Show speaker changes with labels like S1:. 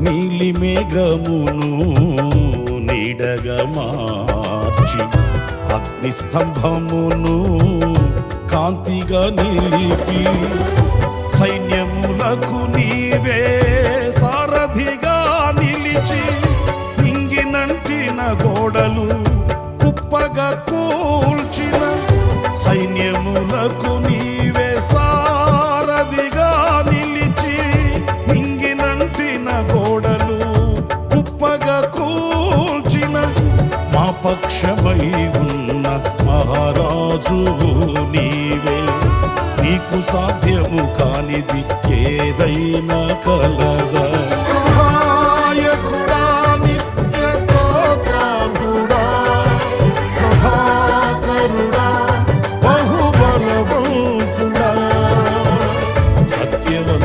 S1: నీలి మేఘమును నీడగా మార్చి అగ్నిస్తంభమును కాంతిగా నిలిపి సైన్యములకు నీవే సారథిగా నిలిచి నింగినంటిన గోడలు కుప్పగా కూల్చిన సైన్యములకు నీవే సారథిగా నిలిచి నింగినంటిన గోడలు కుప్పగా కూల్చిన మా పక్షమై ఉన్న మహారాజువు నీవే. నీకు సాధ్యము కానిది ఏదైనా కలదా? సహాయకుడా, నిత్య స్తోత్రముడా, ప్రభాకరుడా, బహుబలవంతుడా, సత్యవంతుడా,